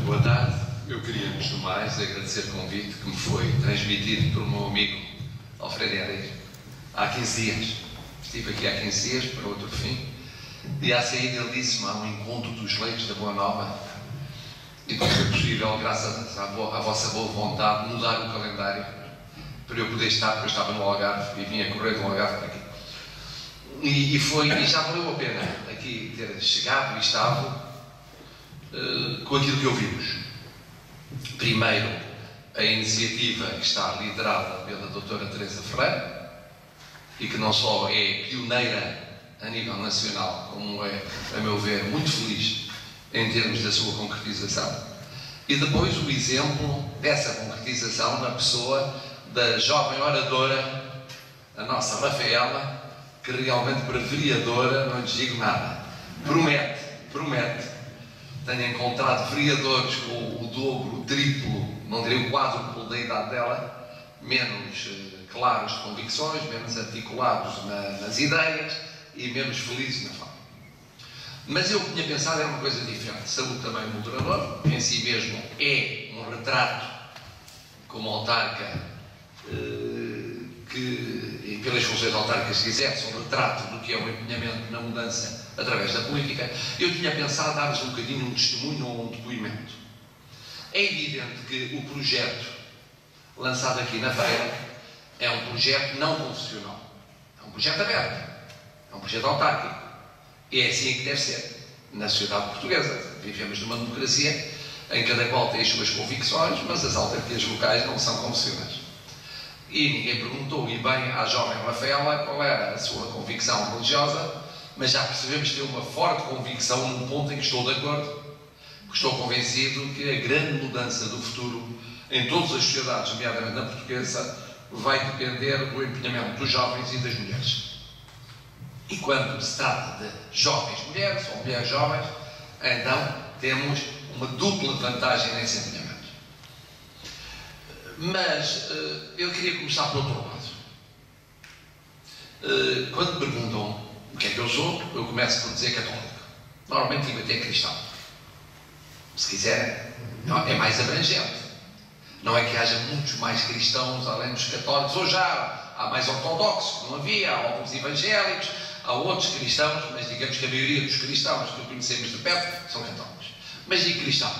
Boa tarde. Eu queria, antes de mais, agradecer o convite que me foi transmitido pelo meu amigo Alfredo Henrique há 15 dias. Estive aqui há 15 dias para outro fim e à saída ele disse-me: há um encontro dos leigos da Boa Nova e não foi possível, graças à vossa boa vontade, mudar o calendário para eu poder estar, porque eu estava no Algarve e vinha correr do Algarve para aqui. E já valeu a pena aqui ter chegado e estado com aquilo que ouvimos. Primeiro, a iniciativa que está liderada pela doutora Teresa Ferreira e que não só é pioneira a nível nacional, como é, a meu ver, muito feliz em termos da sua concretização. E depois o exemplo dessa concretização na pessoa da jovem oradora, a nossa Rafaela, que realmente para vereadora não lhes digo nada. Promete. Tenho encontrado vereadores com o dobro, o triplo, não direi o quádruplo da idade dela, menos claros de convicções, menos articulados nas ideias e menos felizes na forma. Mas eu tinha pensado era uma coisa diferente. Saúde também o moderador, em si mesmo é um retrato como autarca, e pelas funções autárquicas que exerce, um retrato do que é o empenhamento na mudança através da política. Eu tinha pensado dar-vos um bocadinho um testemunho ou um depoimento. É evidente que o projeto lançado aqui na feira é um projeto não confessional, é um projeto aberto, é um projeto autárquico, e é assim que deve ser na sociedade portuguesa. Vivemos numa democracia em que cada qual tem as suas convicções, mas as autarquias locais não são confessionais. E ninguém perguntou, e bem, à jovem Rafaela qual era a sua convicção religiosa, mas já percebemos que tem uma forte convicção num ponto em que estou de acordo, porque estou convencido que a grande mudança do futuro em todas as sociedades, nomeadamente na portuguesa, vai depender do empenhamento dos jovens e das mulheres. E quando se trata de jovens mulheres ou mulheres jovens, então temos uma dupla vantagem nesse empenhamento. Mas eu queria começar pelo outro lado. Quando me perguntam o que é que eu sou, eu começo por dizer católico. Normalmente digo até cristão. Se quiserem, não, é mais abrangente. Não é que haja muitos mais cristãos além dos católicos. Hoje há mais ortodoxos, que não havia, há alguns evangélicos, há outros cristãos, mas digamos que a maioria dos cristãos que conhecemos de perto são católicos. Mas digo cristão.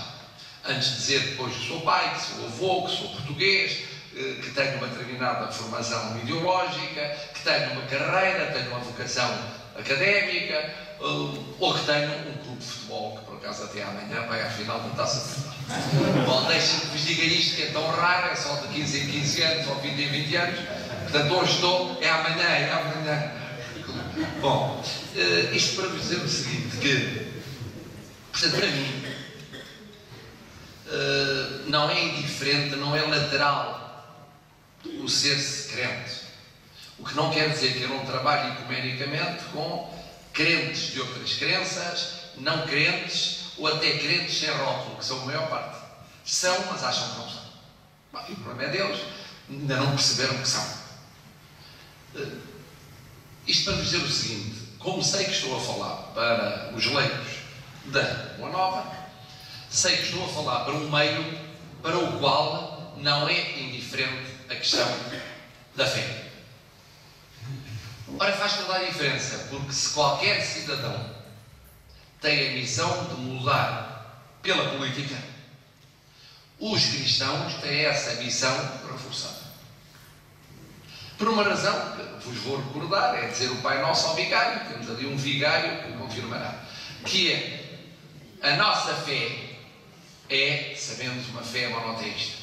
Antes de dizer depois que sou pai, que sou avô, que sou português, que tenho uma determinada formação ideológica, que tenho uma carreira, tenho uma vocação académica, ou que tenho um clube de futebol, que por acaso até amanhã vai à final da Taça de Portugal. Bom, deixem que vos diga isto, que é tão raro, é só de 15 em 15 anos, ou 20 em 20 anos, portanto hoje estou, é amanhã. Bom, isto para vos dizer o seguinte, que, portanto, para mim, não é indiferente, não é lateral o ser-se crente. O que não quer dizer que eu não trabalhe ecumenicamente com crentes de outras crenças, não crentes ou até crentes sem rótulo, que são a maior parte. São, mas acham que não são. Bom, e o problema é deles, ainda não perceberam que são. Isto para vos dizer o seguinte: como sei que estou a falar para os leigos da Boa Nova, sei que estou a falar para um meio para o qual não é indiferente a questão da fé. Ora, faz toda a diferença, porque se qualquer cidadão tem a missão de mudar pela política, os cristãos têm essa missão reforçada. Por uma razão que vos vou recordar, é dizer o Pai Nosso ao vigário, temos ali um vigário que confirmará, que é a nossa fé é, sabemos, uma fé monoteísta,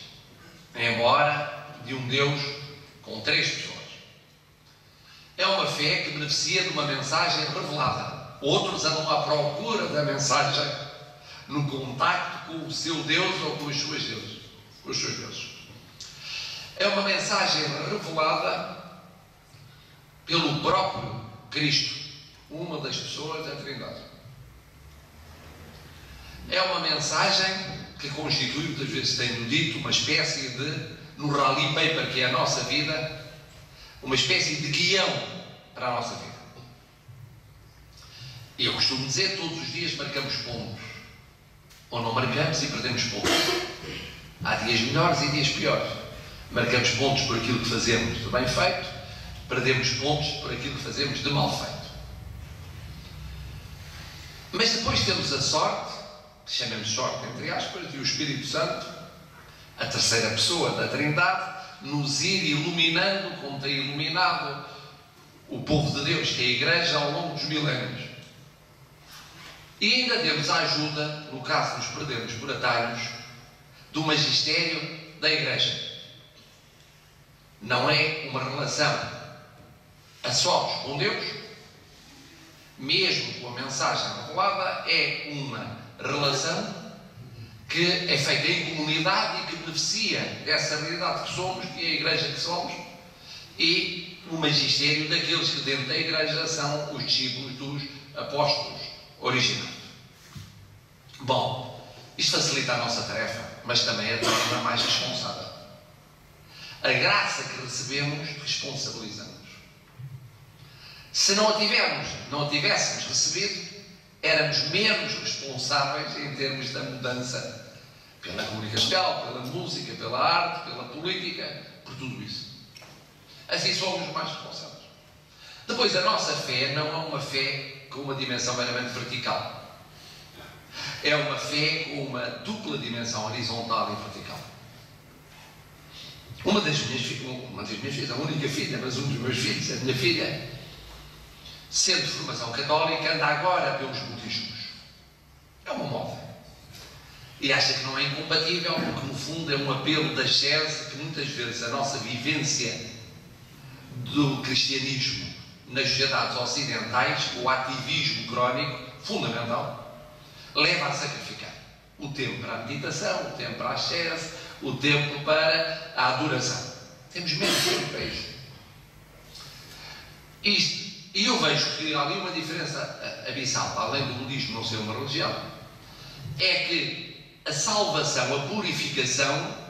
embora de um Deus com 3 pessoas. É uma fé que beneficia de uma mensagem revelada. Outros andam à procura da mensagem no contacto com o seu Deus ou com os seus deuses. É uma mensagem revelada pelo próprio Cristo, uma das pessoas da Trindade. É uma mensagem que constitui, muitas vezes tenho dito, uma espécie de, no rally paper que é a nossa vida, uma espécie de guião para a nossa vida. E eu costumo dizer, todos os dias marcamos pontos. Ou não marcamos e perdemos pontos. Há dias melhores e dias piores. Marcamos pontos por aquilo que fazemos de bem feito, perdemos pontos por aquilo que fazemos de mal feito. Mas depois temos a sorte, chamemos sorte entre aspas, de o Espírito Santo, a terceira pessoa da Trindade, nos ir iluminando, como tem iluminado o povo de Deus, que é a Igreja, ao longo dos milénios. E ainda temos a ajuda, no caso de nos perdermos por atalhos, do magistério da Igreja. Não é uma relação a sós com Deus, mesmo com a mensagem revelada, é uma relação que é feita em comunidade e que beneficia dessa realidade que somos, que é a Igreja que somos, e o magistério daqueles que dentro da Igreja são os discípulos dos apóstolos originais. Bom, isto facilita a nossa tarefa, mas também a torna mais responsável. A graça que recebemos responsabiliza-nos. Se não a tivéssemos recebido, éramos menos responsáveis em termos da mudança pela comunicação, pela música, pela arte, pela política, por tudo isso. Assim somos mais responsáveis. Depois, a nossa fé não é uma fé com uma dimensão meramente vertical. É uma fé com uma dupla dimensão, horizontal e vertical. Uma das minhas filhas, a única filha, mas um dos meus filhos, a minha filha, sendo de formação católica, anda agora pelos budismos. É uma moda. E acha que não é incompatível, porque no fundo é um apelo da ascese que muitas vezes a nossa vivência do cristianismo nas sociedades ocidentais, o ativismo crónico, fundamental, leva a sacrificar o tempo para a meditação, o tempo para a ascese, o tempo para a adoração. Temos menos tempo para isto. E eu vejo que há ali uma diferença abissal, além do budismo não ser uma religião, é que a salvação, a purificação,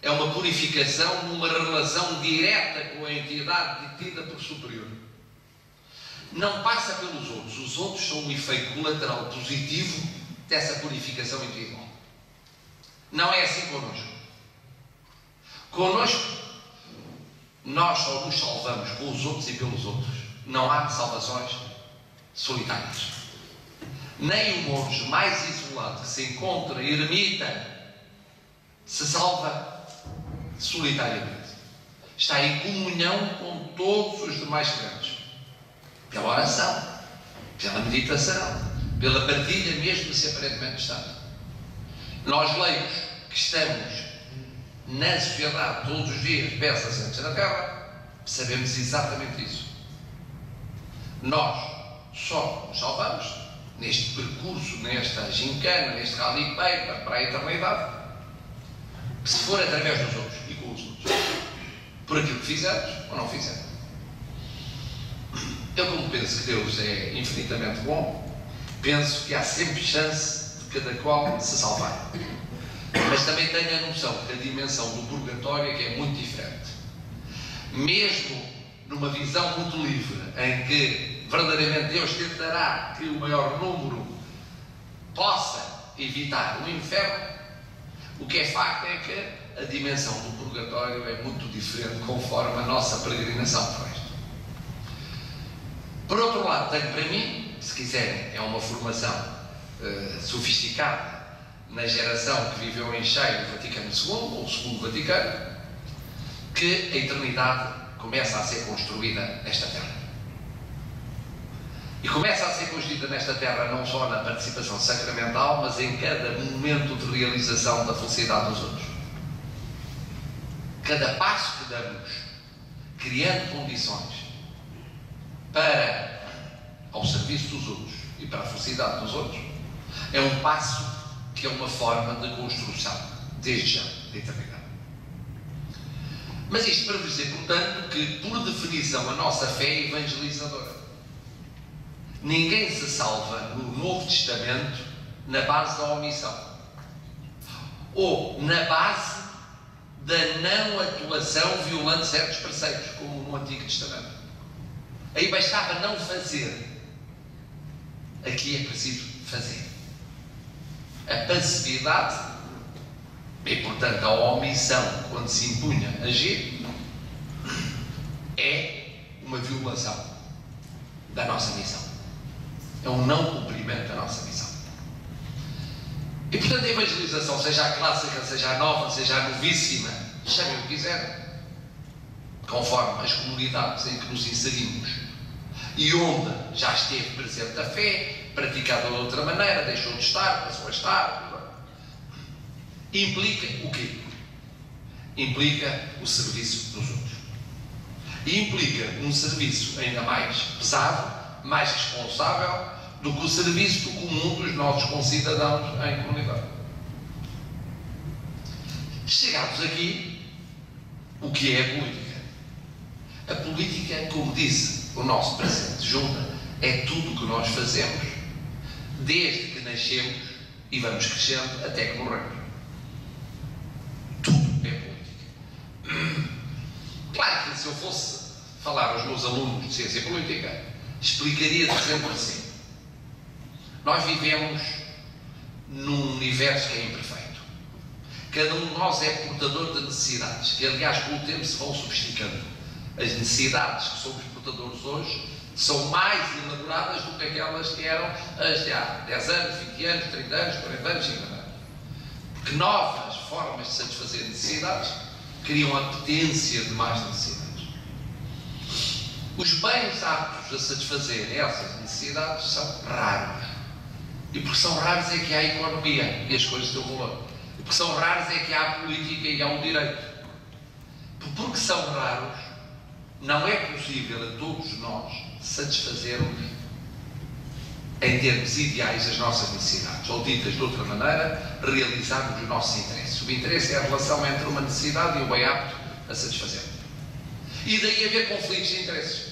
é uma purificação numa relação direta com a entidade detida por superior. Não passa pelos outros. Os outros são um efeito colateral positivo dessa purificação individual. Não é assim connosco. Connosco, nós só nos salvamos com os outros e pelos outros. Não há salvações solitárias. Nem o monge mais isolado que se encontra ermita se salva solitariamente. Está em comunhão com todos os demais crentes. Pela oração, pela meditação, pela partilha mesmo se aparentemente distante. Nós leigos que estamos na sociedade todos os dias, peças assentes na terra, sabemos exatamente isso. Nós só nos salvamos neste percurso, nesta gincana, neste rally para a eternidade, se for através dos outros e com os outros, por aquilo que fizermos ou não fizermos. Eu, como penso que Deus é infinitamente bom, penso que há sempre chance de cada qual se salvar. Mas também tenho a noção que a dimensão do purgatório é que é muito diferente. Mesmo numa visão muito livre, em que verdadeiramente Deus tentará que o maior número possa evitar o inferno, o que é facto é que a dimensão do purgatório é muito diferente conforme a nossa peregrinação por isto. Por outro lado, tenho para mim, se quiserem, é uma formação sofisticada na geração que viveu em cheio o Vaticano II, ou o Segundo Vaticano, que a eternidade começa a ser construída nesta Terra. E começa a ser construída nesta Terra não só na participação sacramental, mas em cada momento de realização da felicidade dos outros. Cada passo que damos, criando condições para, ao serviço dos outros e para a felicidade dos outros, é um passo que é uma forma de construção, desde já, da eternidade. Mas isto para dizer, portanto, que, por definição, a nossa fé é evangelizadora. Ninguém se salva no Novo Testamento na base da omissão, ou na base da não atuação violando certos preceitos, como no Antigo Testamento. Aí bastava não fazer. Aqui é preciso fazer. A passividade e, portanto, a omissão, quando se impunha agir, é uma violação da nossa missão. É um não cumprimento da nossa missão. E, portanto, a evangelização, seja a clássica, seja a nova, seja a novíssima, chamem o que quiserem, conforme as comunidades em que nos inserimos e onde já esteve presente a fé, praticada de outra maneira, deixou de estar, passou a estar, implica o quê? Implica o serviço dos outros. E implica um serviço ainda mais pesado, mais responsável do que o serviço do comum dos nossos concidadãos em comunidade. Chegados aqui, o que é a política? A política, como disse o nosso presidente Junta, é tudo o que nós fazemos desde que nascemos e vamos crescendo até que morremos. Tudo é política. Claro que se eu fosse falar aos meus alunos de ciência política, explicaria dizendo assim: nós vivemos num universo que é imperfeito. Cada um de nós é portador de necessidades, que aliás com o tempo se vão sofisticando. As necessidades que somos portadores hoje são mais elaboradas do que aquelas que eram as de há 10 anos, 20 anos, 30 anos, 40 anos, 50 anos. Porque novas formas de satisfazer necessidades criam apetência de mais necessidades. Os bens aptos a satisfazer essas necessidades são raros. E porque são raros é que há a economia e as coisas têm valor. E porque são raros é que há a política e há o direito. Porque são raros, não é possível a todos nós satisfazermos, em termos ideais, as nossas necessidades. Ou ditas de outra maneira, realizarmos os nossos interesses. O interesse é a relação entre uma necessidade e o bem apto a satisfazer. E daí haver conflitos de interesses.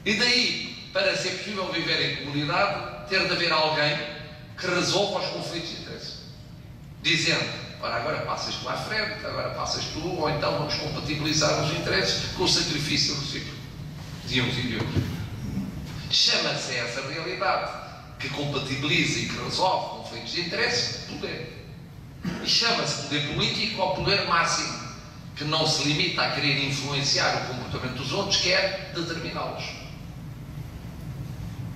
E daí, para ser possível viver em comunidade, ter de haver alguém que resolva os conflitos de interesses. Dizendo: ora, agora passas tu à frente, agora passas tu, ou então vamos compatibilizar os interesses com o sacrifício recíproco de uns e de outros. Chama-se essa realidade que compatibiliza e que resolve conflitos de interesses poder. E chama-se poder político ao poder máximo, que não se limita a querer influenciar o comportamento dos outros, quer determiná-los.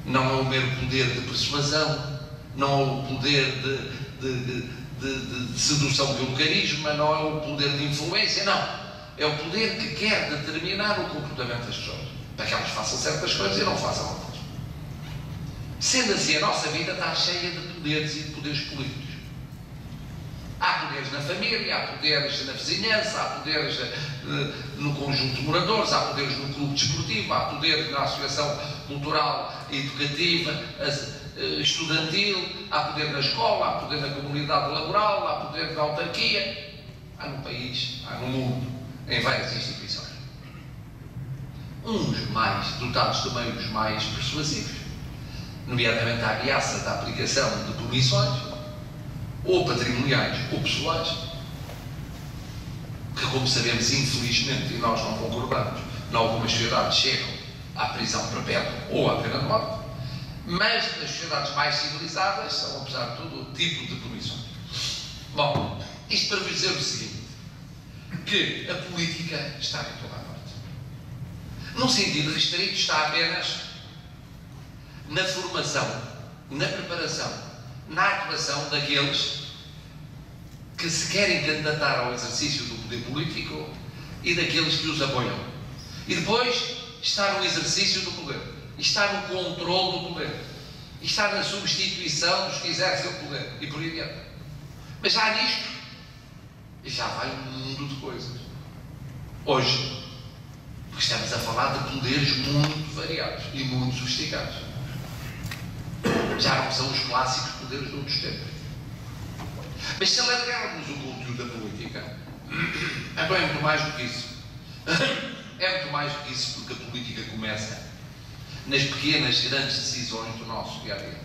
Não é o mero poder de persuasão, não é o poder de sedução pelo carisma, não é o poder de influência, não. É o poder que quer determinar o comportamento das pessoas, para que elas façam certas coisas e não façam outras. Sendo assim, a nossa vida está cheia de poderes e de poderes políticos. Há poderes na família, há poderes na vizinhança, há poderes no conjunto de moradores, há poderes no clube desportivo, há poderes na associação cultural e educativa, estudantil, há poder na escola, há poder na comunidade laboral, há poder na autarquia, há no país, há no mundo, em várias instituições. Uns mais dotados de meios mais persuasivos, nomeadamente a ameaça da aplicação de punições, ou patrimoniais ou pessoais, que, como sabemos, infelizmente, e nós não concordamos, em algumas sociedades chegam à prisão perpétua ou à pena de morte, mas nas sociedades mais civilizadas são, apesar de tudo, o tipo de punições. Bom, isto para vos dizer o seguinte, que a política está em toda a parte. Num sentido restrito, está apenas na formação, na preparação, na atuação daqueles que se querem candidatar ao exercício do poder político e daqueles que os apoiam. E depois está no exercício do poder, está no controle do poder, está na substituição dos que exercem o poder e por aí adiante. Mas já nisto, já vai um mundo de coisas. Hoje, porque estamos a falar de poderes muito variados e muito sofisticados. Já não são os clássicos poderes de outros tempos. Mas se alargarmos o conteúdo da política, então é muito mais do que isso. É muito mais do que isso, porque a política começa nas pequenas, grandes decisões do nosso dia-a-dia.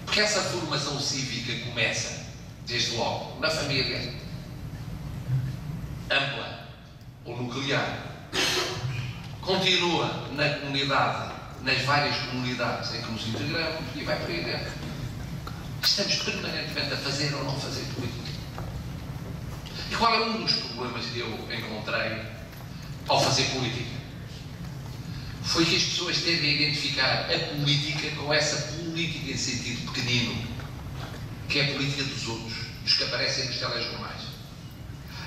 Porque essa formação cívica começa, desde logo, na família, ampla ou nuclear. Continua na comunidade, nas várias comunidades em que nos integramos e vai para aí dentro. Estamos permanentemente a fazer ou não fazer política. E qual é um dos problemas que eu encontrei ao fazer política? Foi que as pessoas tendem a identificar a política com essa política em sentido pequenino, que é a política dos outros, dos que aparecem nos telejornais.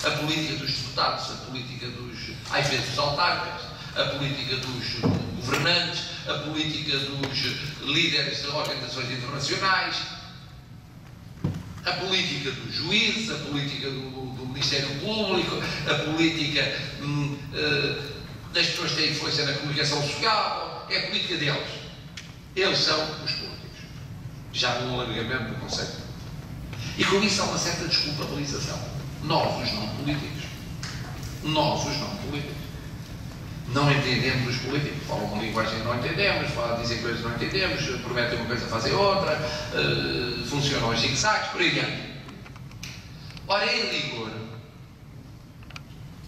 A política dos deputados, a política dos, às vezes, dos autarcas, a política dos governantes, a política dos líderes de organizações internacionais, a política dos juízes, a política do Ministério Público, a política das pessoas que têm influência na comunicação social, é a política deles. Eles são os políticos. Já no alargamento do conceito. E com isso há uma certa desculpabilização. Nós, os não políticos, não entendemos os políticos. Falam uma linguagem que não entendemos, dizem coisas que não entendemos, prometem uma coisa, fazem outra, funcionam aos zigue-zagues, por aí adiante. Ora, em rigor,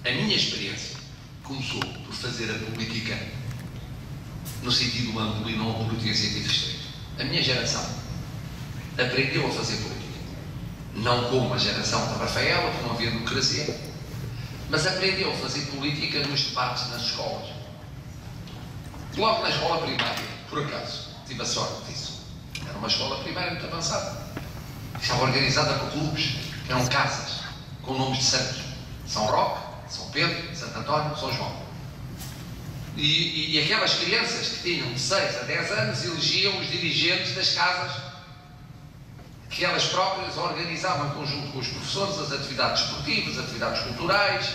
a minha experiência começou por fazer a política no sentido amplo e não a política em sentido estreito. A minha geração aprendeu a fazer política. Não como a geração da Rafaela, que não havia democracia, mas aprendeu a fazer política nos debates nas escolas. Logo na escola primária, por acaso, tive a sorte disso. Era uma escola primária muito avançada. Estava organizada por clubes, que eram casas, com nomes de santos. São Roque, São Pedro, Santo António, São João. E aquelas crianças que tinham de 6 a 10 anos elegiam os dirigentes das casas, que elas próprias organizavam em conjunto com os professores as atividades esportivas, atividades culturais,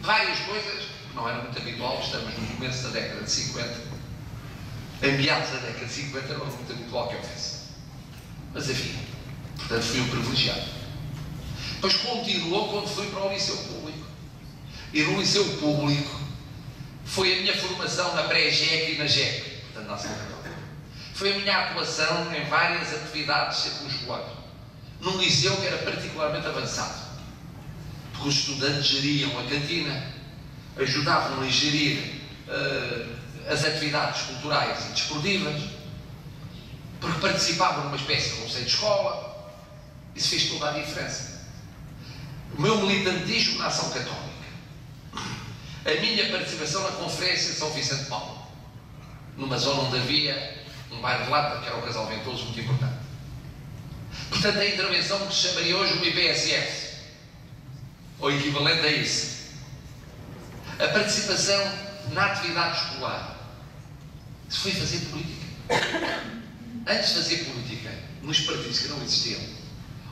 várias coisas que não era muito habitual. Estamos no começo da década de 50, em meados da década de 50 não era muito habitual que eu fizesse, mas havia. Portanto fui um privilegiado. Depois continuou quando fui para o Liceu Público, e no Liceu Público foi a minha formação na pré-GEC e na GEC, portanto na segunda. Foi a minha atuação em várias atividades circunscolares, num liceu que era particularmente avançado, porque os estudantes geriam a cantina, ajudavam a gerir as atividades culturais e desportivas, porque participavam numa espécie de conceito de escola. Isso fez toda a diferença. O meu militantismo na ação católica, a minha participação na Conferência de São Vicente de Paulo, numa zona onde havia um bairro de Lata, que era o Casal Ventoso, muito importante. Portanto, a intervenção que se chamaria hoje uma IPSS, ou equivalente a isso. A participação na atividade escolar. Isso foi fazer política. Antes de fazer política, nos partidos que não existiam,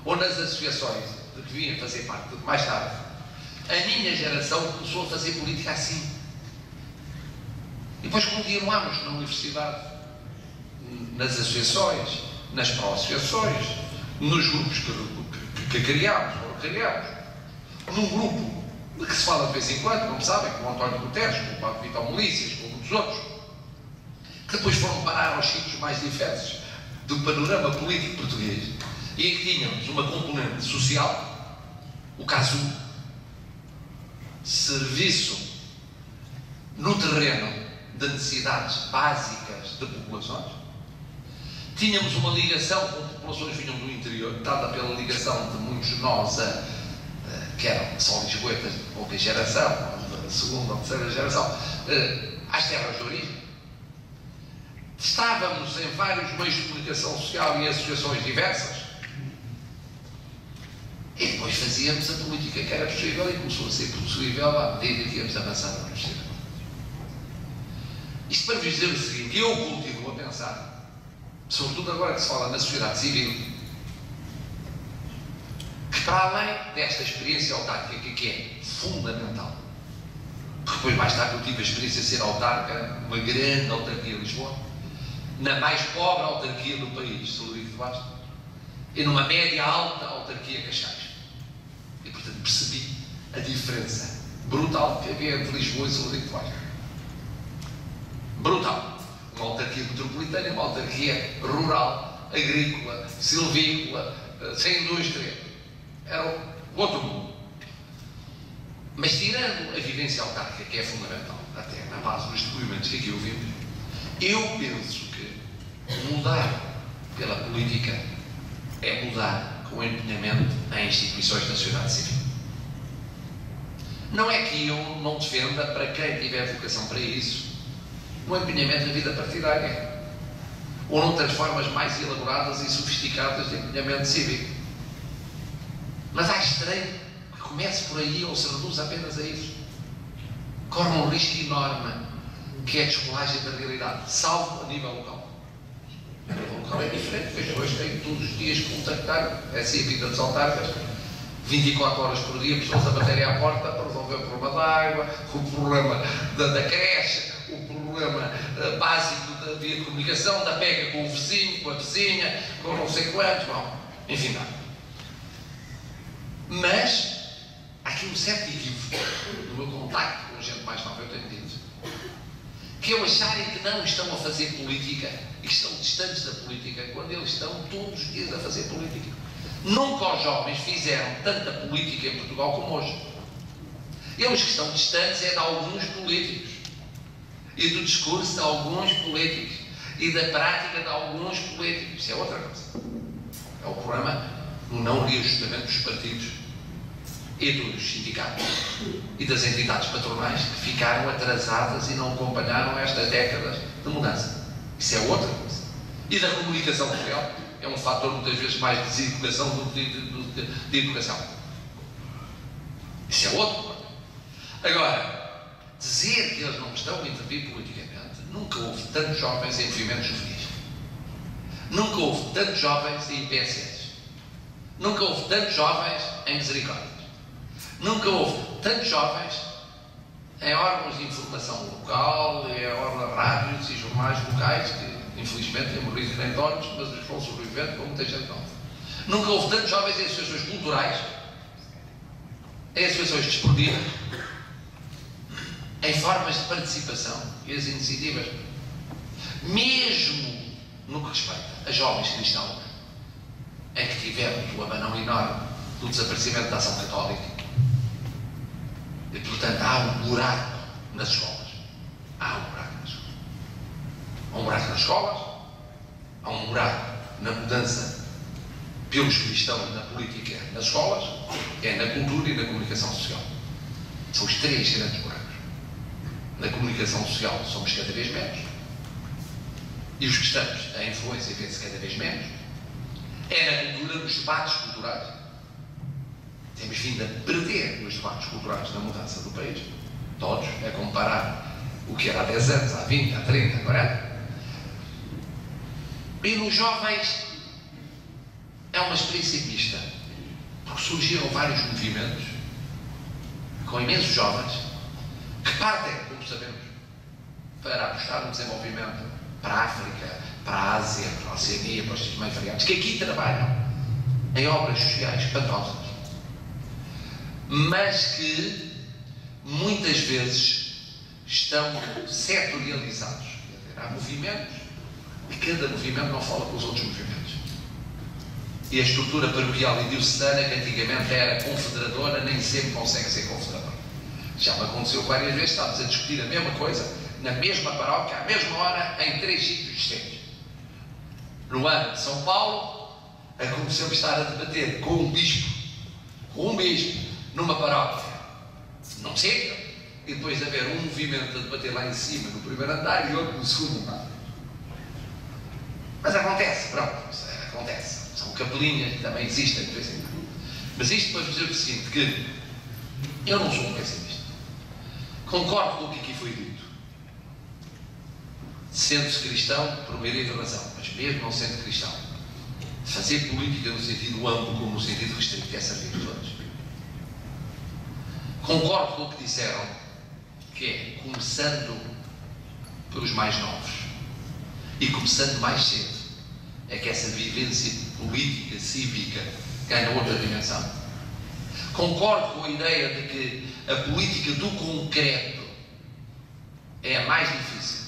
ou nas associações de que vinha fazer parte, mais tarde, a minha geração começou a fazer política assim. E depois continuámos na universidade, nas associações, nas pró-associações, nos grupos que criámos, num grupo de que se fala de vez em quando, como sabem, com o António Guterres, com o Padre Vital Milícias, com muitos outros, que depois foram parar aos sítios mais diversos do panorama político português, e em que tínhamos uma componente social, o CASU, serviço no terreno de necessidades básicas de populações. Tínhamos uma ligação com populações que vinham do interior, dada pela ligação de muitos de nós, que eram só lisboetas de pouca geração, da segunda ou terceira geração, às terras de origem. Estávamos em vários meios de comunicação social e associações diversas, e depois fazíamos a política que era possível, e começou a ser possível à medida que íamos avançando na universidade. Isto para vos dizer o seguinte: eu continuo a pensar, sobretudo agora que se fala na sociedade civil, que para além desta experiência autárquica, que é fundamental, porque depois mais tarde eu tive a experiência de ser autarca, uma grande autarquia de Lisboa, na mais pobre autarquia do país, Celurico de Basto, e numa média alta autarquia Cascais. E portanto percebi a diferença brutal que havia entre Lisboa e Celurico de Basto. Brutal. Uma autarquia metropolitana e uma autarquia rural, agrícola, silvícola, sem indústria. Era outro mundo. Mas tirando a vivência autárquica, que é fundamental, até na base dos depoimentos que aqui ouvimos, eu penso que mudar pela política é mudar com empenhamento em instituições da sociedade civil. Não é que eu não defenda, para quem tiver vocação para isso, o empenhamento na vida partidária, ou noutras formas mais elaboradas e sofisticadas de empenhamento cívico. Mas há estranho que comece por aí ou se reduza apenas a isso. Corre um risco enorme, que é a descolagem da realidade, salvo a nível local. A nível local é diferente, veja, hoje tenho todos os dias que contactar, é assim a vida dos autarcas, 24 horas por dia, pessoas a baterem à porta para resolver o problema da água, o problema da creche, o problema básico da via de comunicação, da pega com o vizinho, com a vizinha, com não sei quantos, bom, enfim, não. Mas há aqui um certo equívoco no meu contacto com gente mais nova, eu tenho dito, que é acharem que não estão a fazer política e que estão distantes da política, quando eles estão todos os dias a fazer política. Nunca os jovens fizeram tanta política em Portugal como hoje. Eles que estão distantes é de alguns políticos, e do discurso de alguns políticos, e da prática de alguns políticos. Isso é outra coisa. É o problema do não reajustamento dos partidos e dos sindicatos e das entidades patronais que ficaram atrasadas e não acompanharam estas décadas de mudança. Isso é outra coisa. E da comunicação social. É um fator muitas vezes mais de deseducação do que de educação. Isso é outro problema. Agora, dizer que eles não estão a intervir politicamente, nunca houve tantos jovens em movimentos juvenis. Nunca houve tantos jovens em IPSS. Nunca houve tantos jovens em misericórdias. Nunca houve tantos jovens em órgãos de informação local, em órgãos de rádios e jornais locais que, infelizmente, têm morrido nem donos, mas os vão sobrevivendo com muita gente nova. Nunca houve tantos jovens em associações culturais, em associações desportivas, em formas de participação e as iniciativas, mesmo no que respeita a jovens cristãos, em que tivemos o abanão enorme do desaparecimento da ação católica. E, portanto, há um buraco nas escolas. Há um buraco nas escolas. Há um buraco nas escolas, há um buraco na mudança pelos cristãos na política nas escolas, é na cultura e na comunicação social. São os três grandes buracos. Na comunicação social somos cada vez menos, e os que estamos, a influência vê-se cada vez menos. É na cultura, nos debates culturais. Temos vindo a perder nos debates culturais na mudança do país. Todos, a comparar o que era há 10 anos, há 20, há 30, há 40. E nos jovens é uma experiência mista, porque surgiram vários movimentos com imensos jovens que partem, como sabemos, para apostar no desenvolvimento para a África, para a Ásia, para a Oceania, para os sítios mais variados, que aqui trabalham em obras sociais espantosas, mas que muitas vezes estão setorializados. Há movimentos e cada movimento não fala com os outros movimentos. E a estrutura paroquial e diocesana, que antigamente era confederadora, nem sempre consegue ser confederadora. Já me aconteceu várias vezes, estávamos a discutir a mesma coisa, na mesma paróquia, à mesma hora, em 3 sítios distintos. No ano de São Paulo, aconteceu-me estar a debater com um bispo, numa paróquia, num sítio, e depois haver um movimento a debater lá em cima, no primeiro andar, e outro no segundo andar. Mas acontece, pronto, acontece. São capelinhas que também existem de vez em quando. Mas isto para dizer o seguinte, que eu não sou um pessimista. Concordo com o que aqui foi dito. Sendo-se cristão, por meio da razão, mas mesmo não sendo cristão, fazer política no sentido amplo como no sentido restrito é servir os outros. Concordo com o que disseram, que é começando pelos mais novos e começando mais cedo, é que essa vivência política, cívica, ganha outra dimensão. Concordo com a ideia de que a política do concreto é a mais difícil,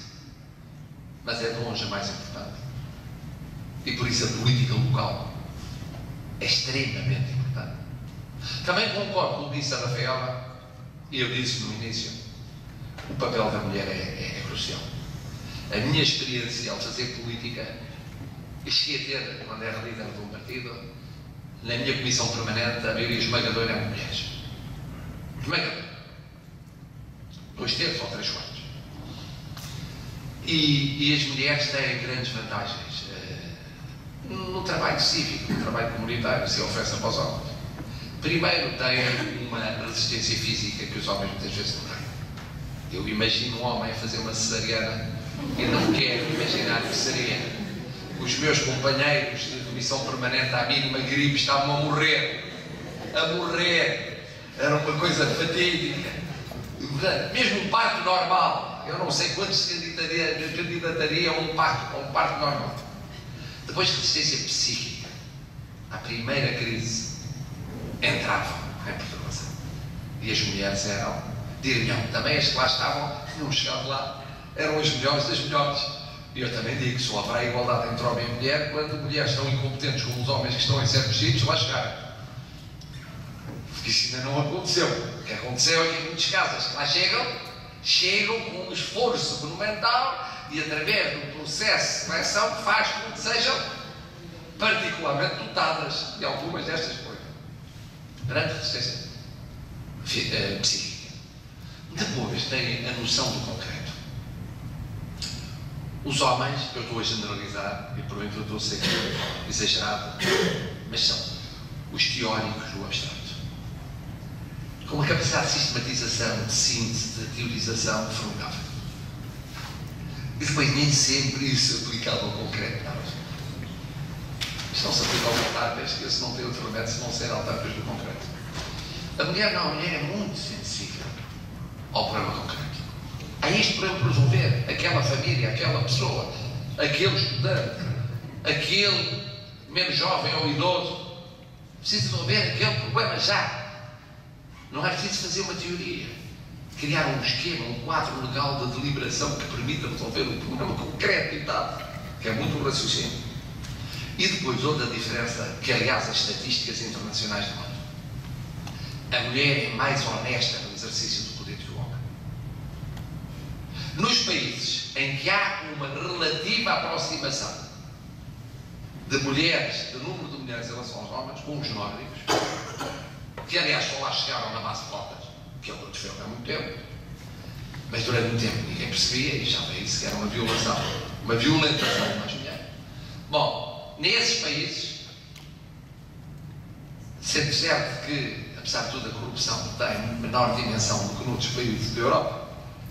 mas é de longe a mais importante. E por isso a política local é extremamente importante. Também concordo com o que disse a Rafaela, e eu disse no início, o papel da mulher é crucial. A minha experiência ao fazer política E cheguei a ter, quando era líder de um partido, na minha comissão permanente, a maioria esmagadora eram mulheres. Esmagadora. 2 terços ou 3 quartos. E as mulheres têm grandes vantagens no trabalho cívico, no trabalho comunitário, se oferecem para os homens. Primeiro, têm uma resistência física que os homens muitas vezes não têm. Eu imagino um homem a fazer uma cesariana e não quero imaginar que seria. Os meus companheiros de comissão permanente, à mínima gripe, estavam a morrer. A morrer. Era uma coisa fatídica. Mesmo um parto normal, eu não sei quantos se candidatariam a um parto normal. Depois de resistência psíquica, à primeira crise, entravam em perturbação. E as mulheres eram, diriam, também as que lá estavam, tinham chegado lá, eram as melhores das melhores. E eu também digo que só haverá igualdade entre homem e mulher quando mulheres tão incompetentes como os homens que estão em certos sítios lá chegarem. Porque isso ainda não aconteceu. O que aconteceu é que em muitos casos que lá chegam com um esforço monumental e através de um processo de seleção que faz com que sejam particularmente dotadas de algumas destas coisas. Grande resistência psíquica. Depois tem a noção do concreto. Os homens, eu estou a generalizar, e porventura estou a ser exagerado, mas são os teóricos do abstrato. Com uma capacidade de sistematização, de síntese, de teorização formidável. E depois nem sempre isso aplicado ao concreto. Não. Isto não se aplica ao autarcas, que esse não tem outro remédio se não ser autarcas do concreto. A mulher não, a mulher é muito sensível ao problema concreto. Há isto para eu resolver, aquela família, aquela pessoa, aquele estudante, aquele menos jovem ou idoso, preciso resolver aquele problema já. Não é preciso fazer uma teoria, criar um esquema, um quadro legal de deliberação que permita resolver o problema concreto e tal, que é muito o raciocínio. E depois outra diferença, que aliás as estatísticas internacionais demonstram. A mulher é mais honesta no exercício do poder que o homem. Nos países em que há uma relativa aproximação de mulheres, de número de mulheres em relação aos homens, como os nórdicos, que aliás só lá chegaram na base de cotas, que é o que aconteceu há muito tempo, mas durante muito tempo ninguém percebia e já veio isso que era uma violação, uma violentação das mulheres. Bom, nesses países, sendo certo que, apesar de tudo, a corrupção tem menor dimensão do que noutros países da Europa,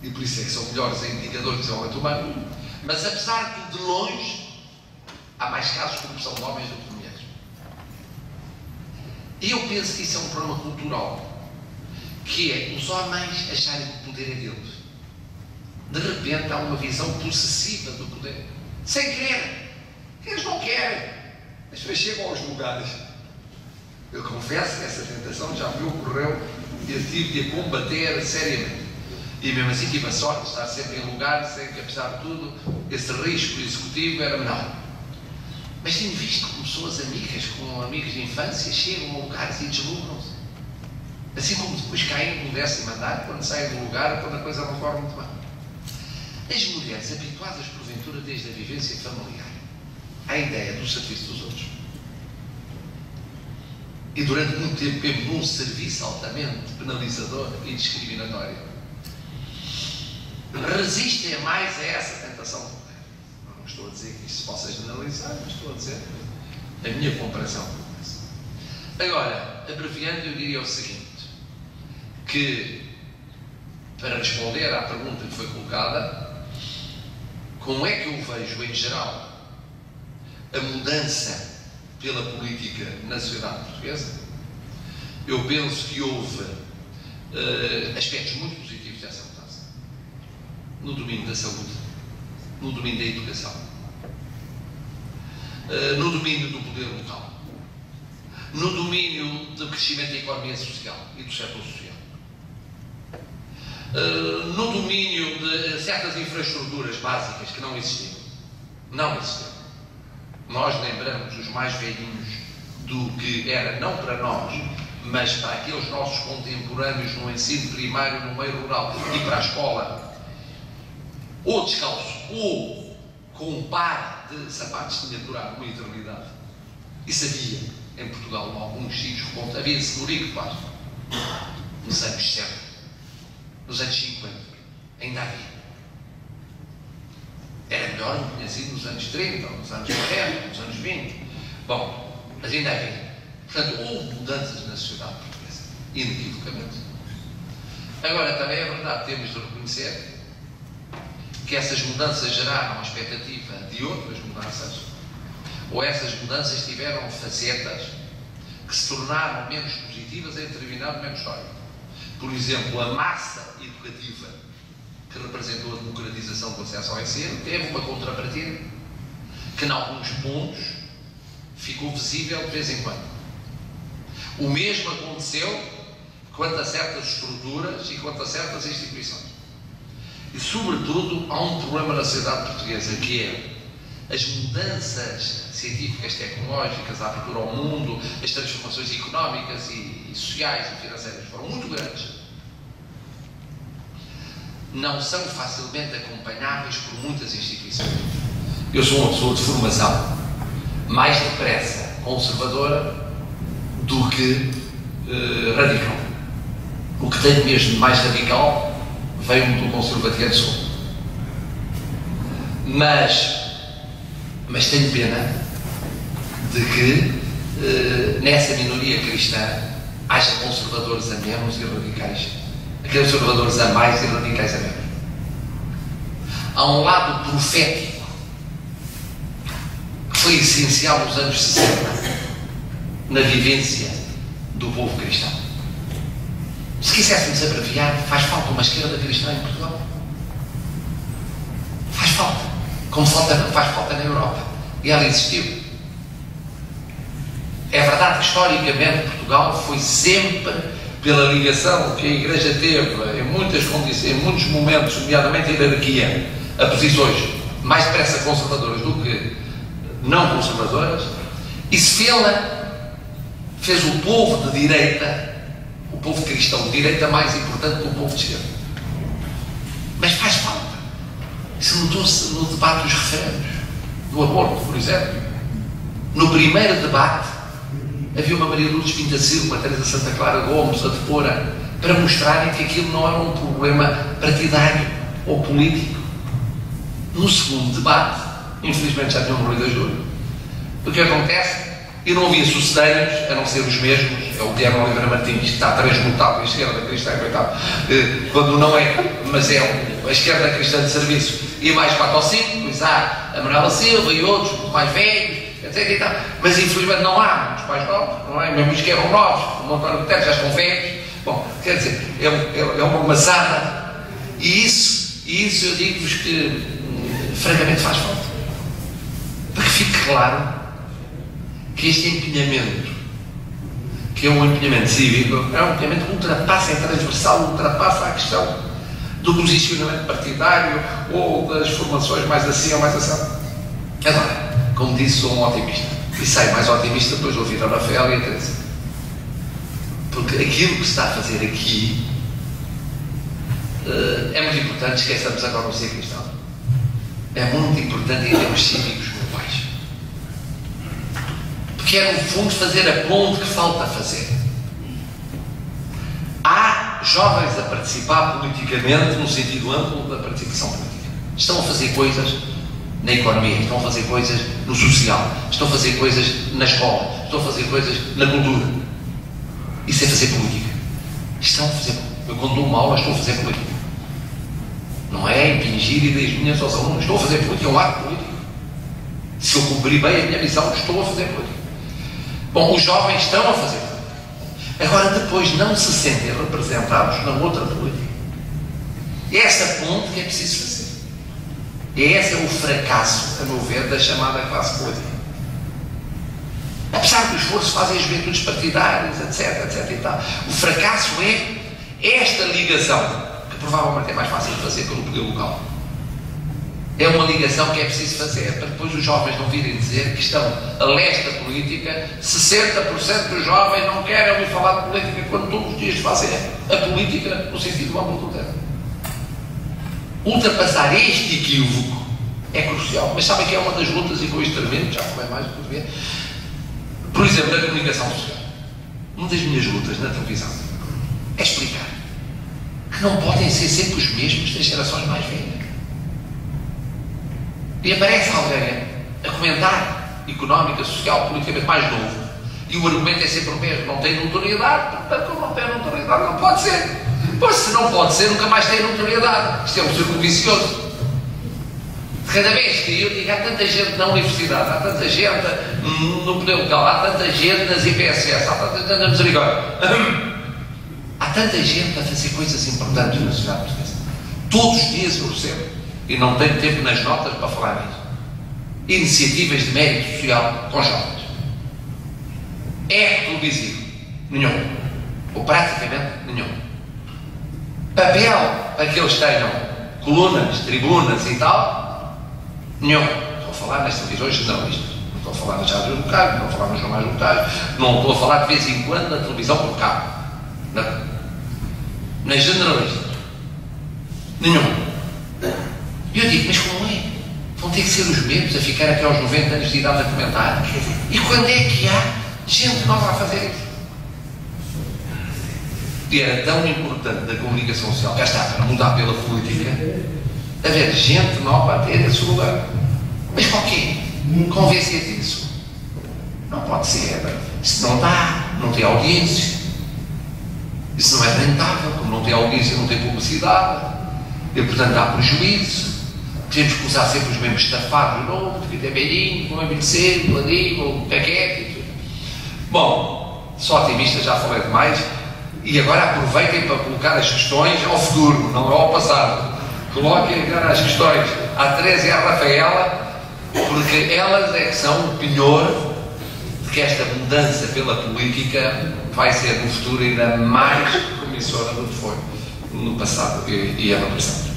e por isso é que são melhores em indicadores de desenvolvimento humano, mas apesar de longe, há mais casos de corrupção de homens do que de mulheres. E eu penso que isso é um problema cultural, que é os homens acharem que o poder é deles. De repente há uma visão possessiva do poder, sem querer. Eles não querem. As pessoas chegam aos lugares. Eu confesso que essa tentação já me ocorreu e eu tive de a combater seriamente. E mesmo assim tive a sorte de estar sempre em lugares em que, apesar de tudo, esse risco executivo era menor. Mas tenho visto como pessoas amigas, com amigos de infância, chegam a lugares e deslumbram-se. Assim como depois caem no 10º andar, quando saem do lugar, quando a coisa não corre muito bem. As mulheres, habituadas porventura desde a vivência familiar à ideia do serviço dos outros, e durante muito tempo mesmo num serviço altamente penalizador e discriminatório, resistem mais a essa tentação do poder. Não estou a dizer que isso se possa generalizar, mas estou a dizer a minha comparação com isso. Agora, abreviando, eu diria o seguinte, que para responder à pergunta que foi colocada, como é que eu vejo em geral a mudança pela política na sociedade portuguesa? Eu penso que houve aspectos muito positivos dessa mudança. No domínio da saúde, no domínio da educação, no domínio do poder local, no domínio do crescimento da economia social e do setor social, no domínio de certas infraestruturas básicas que não existiam. Não existiam. Nós lembramos os mais velhinhos do que era, não para nós, mas para aqueles nossos contemporâneos no ensino primário no meio rural e para a escola, ou descalço, ou com um par de sapatos tinha durado uma eternidade. E sabia, em Portugal, em alguns sítios, havia senhorio de plástico. Nos anos 70, nos anos 50, ainda havia. Era melhor do que tinha sido nos anos 30, nos anos 40, nos anos 20. Bom, mas ainda havia. Portanto, houve mudanças na sociedade portuguesa, inequivocamente. Agora, também é verdade, temos de reconhecer que essas mudanças geraram a expectativa de outras mudanças, ou essas mudanças tiveram facetas que se tornaram menos positivas em determinado momento histórico. Por exemplo, a massa educativa que representou a democratização do acesso ao ensino teve uma contrapartida que, em alguns pontos, ficou visível de vez em quando. O mesmo aconteceu quanto a certas estruturas e quanto a certas instituições. E, sobretudo, há um problema na sociedade portuguesa, que é as mudanças científicas, tecnológicas, a abertura ao mundo, as transformações económicas e sociais e financeiras foram muito grandes. Não são facilmente acompanháveis por muitas instituições. Eu sou uma pessoa de formação mais depressa conservadora do que radical. O que tenho mesmo de mais radical veio-me do conservativo sul. Mas tenho pena de que nessa minoria cristã haja conservadores a menos e radicais. Aqueles conservadores a mais e radicais a menos. Há um lado profético que foi essencial nos anos 60 na vivência do povo cristão. Se quiséssemos abreviar, faz falta uma esquerda cristã em Portugal. Faz falta. Como faz falta na Europa. E ela existiu. É verdade que historicamente Portugal foi sempre, pela ligação que a Igreja teve em muitas condições, em muitos momentos, nomeadamente a hierarquia, a posições mais depressa conservadoras do que não conservadoras, isso fez o povo de direita, o povo cristão de direita, mais importante do que o povo de esquerda. Mas faz falta. Isso notou-se no debate dos referendos, do aborto, por exemplo. No primeiro debate, havia uma Maria Lourdes Pinta Silva, uma Teresa Santa Clara Gomes, a depor, para mostrarem que aquilo não era um problema partidário ou político. No segundo debate, infelizmente já tinham morrido a julho, o que acontece? E não havia sucedâneos, a não ser os mesmos. É o Guilherme Oliveira Martins, que está transmutado à esquerda cristã, coitado, quando não é, mas é a esquerda cristã de serviço. E mais 4 ou 5, pois há a Manuela Silva e outros, muito mais velhos, etc. E tal. Mas infelizmente não há muitos mais novos, não é? Mesmo os que eram novos, como o António Guterres, já estão velhos. Bom, quer dizer, é uma maçada. E isso eu digo-vos que, francamente, faz falta. Para que fique claro que este empenhamento, que é um empenhamento cívico, é um empenhamento que ultrapassa, é transversal, ultrapassa a questão do posicionamento partidário ou das formações mais assim ou mais assim. Agora, como disse, sou um otimista. E saio mais otimista depois de ouvir a Rafael e a Teresa. Porque aquilo que se está a fazer aqui é muito importante. Esqueçamos agora o ser cristão. É muito importante em termos cívicos globais. Porque é, no fundo, fazer a ponte que falta fazer. Há jovens a participar politicamente, no sentido amplo da participação política. Estão a fazer coisas na economia, estão a fazer coisas no social, estão a fazer coisas na escola, estão a fazer coisas na cultura. Isso é fazer política. Estão a fazer. Eu, quando dou uma aula, estou a fazer política. Não é impingir ideias minhas aos alunos. Estou a fazer política, é um ato político. Se eu cumprir bem a minha missão, estou a fazer política. Bom, os jovens estão a fazer política. Agora, depois, não se sentem representados na outra política. É essa ponte que é preciso fazer. E esse é o fracasso, a meu ver, da chamada classe política. Apesar do esforço que fazem as juventudes partidárias, etc. E tal, o fracasso é esta ligação, que provavelmente é mais fácil de fazer pelo poder local. É uma ligação que é preciso fazer para depois os jovens não virem dizer que estão a leste da política. 60% dos jovens não querem ouvir falar de política quando todos os dias fazem a política no sentido amplo do termo. Ultrapassar este equívoco É crucial. Mas sabem que é uma das lutas, e com isto termino, já falei mais do que devia. Por exemplo, na comunicação social. Uma das minhas lutas na televisão é explicar que não podem ser sempre os mesmos das gerações mais velhas. E aparece alguém a comentar económica, social, politicamente mais novo, e o argumento é sempre o mesmo: não tem notoriedade, portanto, como não tem notoriedade, não pode ser. Pois, se não pode ser, nunca mais tem notoriedade. Isto é um círculo vicioso. Cada vez que eu digo, há tanta gente na universidade, há tanta gente no poder local, há tanta gente nas IPSS, há tanta gente na misericórdia, há tanta gente a fazer coisas importantes na sociedade portuguesa. Todos os dias eu recebo, e não tenho tempo nas notas para falar nisso, iniciativas de mérito social com jovens. É televisivo? Nenhum. Ou praticamente nenhum. Papel para que eles tenham colunas, tribunas e tal? Nenhum. Estou a falar nas televisões generalistas. Não estou a falar nas rádios locais, não estou a falar nos jornais locais, não estou a falar de vez em quando na televisão por cabo. Nas generalistas. Nenhum. E eu digo, mas como é? Vão ter que ser os mesmos a ficar até aos 90 anos de idade a comentar? E quando é que há gente nova a fazer isso? E era tão importante da comunicação social, cá está, para mudar pela política, haver gente nova a ter esse lugar. Mas para o quê? Convencer disso? Não pode ser. Isso não dá, não tem audiência. Isso não é rentável, como não tem audiência, não tem publicidade. E portanto dá prejuízo. Temos que usar sempre os mesmos estafados, não, porque tem velhinho, como envelhecer, o ladinho, o caquete e tudo. Bom, sou otimista, já falei demais. E agora aproveitem para colocar as questões ao futuro, não ao passado. Coloquem agora as questões à Teresa e à Rafaela, porque elas é que são o penhor de que esta mudança pela política vai ser no futuro ainda mais promissora do que foi no passado e é no presente.